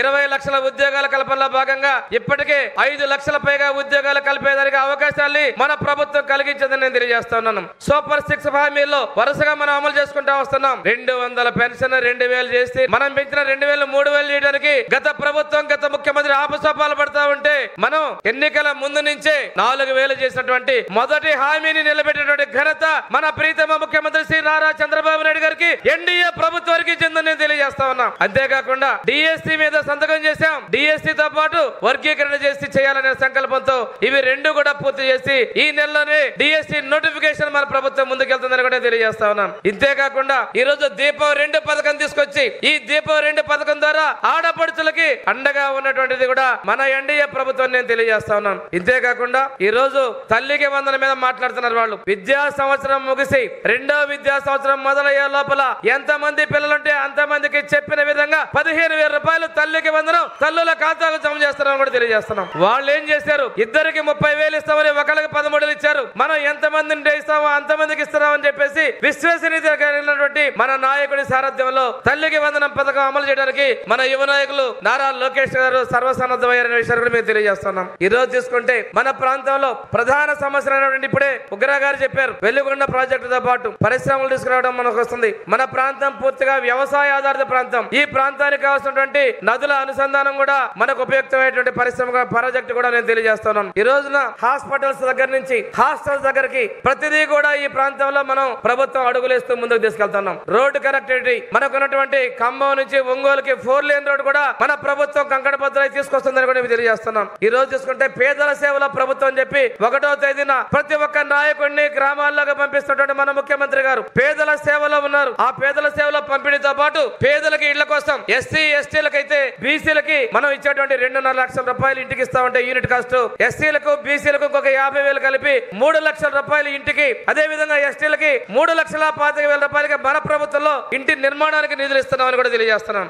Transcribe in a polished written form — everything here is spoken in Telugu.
20 లక్షల ఉద్యోగాల కల్పనలో భాగంగా ఇప్పటికే 5 లక్షల పైగా ఉద్యోగాలు కల్పేదానికి అవకాశాన్ని మన ప్రభుత్వం కలిగించిందని నేను తెలియజేస్తా ఉన్నాను. సూపర్ 6 హామీల్లో వరుసగా మనం అమలు చేసుకుంటా వస్తున్నాం. 200 పెన్షన్ 2000 చేసి మనం పెంచిన 2000 3000 చేయడానికి గత ప్రభుత్వం గత ముఖ్యమంత్రి ఆపసోపాలు పడతా ఉంటే మనం ఎన్నికల ముందు నుంచే 4000 చేసినటువంటి మొదటి హామీని నిలబెట్టినటువంటి ఘనత మన ప్రీతమ ముఖ్యమంత్రి శ్రీ నారా చంద్రబాబు నాయుడు గారికి ఎన్డీఏ ప్రభుత్వానికి చెందని నేను తెలియజేస్తా ఉన్నా. అంతేకాకుండా డిఎస్సి మీద సంతకం చేశాం. డిఎస్సి తో పాటు వర్గీకరణ చేసి చేయాలనే సంకల్పంతో ఇవి రెండు కూడా పూర్తి చేసి ఈ నెలలోనే డిఎస్సి నోటిఫికేషన్ మన ప్రభుత్వం ముందుకెళ్తుందని కూడా తెలియజేస్తా ఉన్నాం. ఇంతేకాకుండా ఈ రోజు దీపం 2 పథకం తీసుకొచ్చి ఈ దీపం 2 పథకం ద్వారా ఆడపడుచులకి అండగా ఉన్నటువంటిది కూడా మన ఎన్డీఏ ప్రభుత్వం నేను తెలియజేస్తా ఉన్నాను. ఇంతేకాకుండా ఈ రోజు తల్లికి వందన మీద మాట్లాడుతున్నారు వాళ్ళు. విద్యా సంవత్సరం ముగిసి 2వ విద్యా సంవత్సరం మొదలయ్యే లోపల ఎంత మంది పిల్లలుంటే అంత మందికి చెప్పిన విధంగా 15,000 రూపాయలు తల్లికి వందనం తల్లుల ఖాతాకు జమ చేస్తున్నాం కూడా తెలియజేస్తున్నాం. వాళ్ళు ఏం చేశారు? ఇద్దరికి 30,000 ఇస్తామని ఒకరికి 13,000 ఇచ్చారు. మనం ఎంత మందిని ఇస్తామో అంత మందికి ఇస్తున్నామని చెప్పేసి విశ్వసనీయత కలిగినటువంటి మన నాయకుడి సారథ్యంలో తల్లికి వందనం పథకం అమలు చేయడానికి మన యువ నాయకులు నారా లోకేష్ గారు సర్వసన్నద్ధమయ్యారనే విషయాన్ని కూడా మేము తెలియజేస్తున్నాం. ఈ రోజు తీసుకుంటే మన ప్రాంతంలో ప్రధాన సమస్య అయినటువంటి ఇప్పుడే ఉగ్ర గారు చెప్పారు, వెల్లుగొండ ప్రాజెక్టుతో పాటు పరిశ్రమలు తీసుకురావడం మనకు వస్తుంది. మన ప్రాంతం పూర్తిగా వ్యవసాయ ఆధారిత ప్రాంతం. ఈ ప్రాంతానికి కావాల్సినటువంటి నదుల అనుసంధానం కూడా మనకు ఉపయుక్తమైనటువంటి పరిశ్రమ ప్రాజెక్టు కూడా నేను తెలియజేస్తున్నాను. ఈ రోజున హాస్పిటల్స్ దగ్గర నుంచి హాస్టల్స్ దగ్గరికి ప్రతిదీ కూడా ఈ ప్రాంతంలో మనం ప్రభుత్వం అడుగులేస్తూ ముందుకు తీసుకెళ్తున్నాం. రోడ్డు కనెక్టివిటీ మనకు ఉన్నటువంటి ఖమ్మం నుంచి ఒంగోలుకి 4 లేన్ రోడ్ కూడా మన ప్రభుత్వం కంకణబద్దులై తీసుకొస్తుందని కూడా తెలియజేస్తున్నాం. ఈ రోజు చూసుకుంటే పేదల సేవల ప్రభుత్వం చెప్పి 1వ తేదీన ప్రతి ఒక్క నాయకుడిని గ్రామాల్లోకి పంపిస్తున్నటువంటి మన ముఖ్యమంత్రి గారు పేదల సేవలో ఉన్నారు. ఆ పేదల సేవలో పంపిణీతో పాటు పేదలకి ఇళ్ల కోసం ఎస్సీ ఎస్టీలకు అయితే బీసీలకి మనం ఇచ్చేటువంటి 2.5 లక్షల రూపాయలు ఇంటికి ఇస్తామంటే యూనిట్ కాస్ట్, ఎస్సీలకు బీసీలకు ఇంకొక 50,000 కలిపి 3 లక్షల రూపాయలు ఇంటికి, అదే విధంగా ఎస్టీలకి 3,25,000 రూపాయలకి మన ప్రభుత్వంలో ఇంటి నిర్మాణానికి నిధులు ఇస్తున్నామని కూడా తెలియజేస్తున్నాం.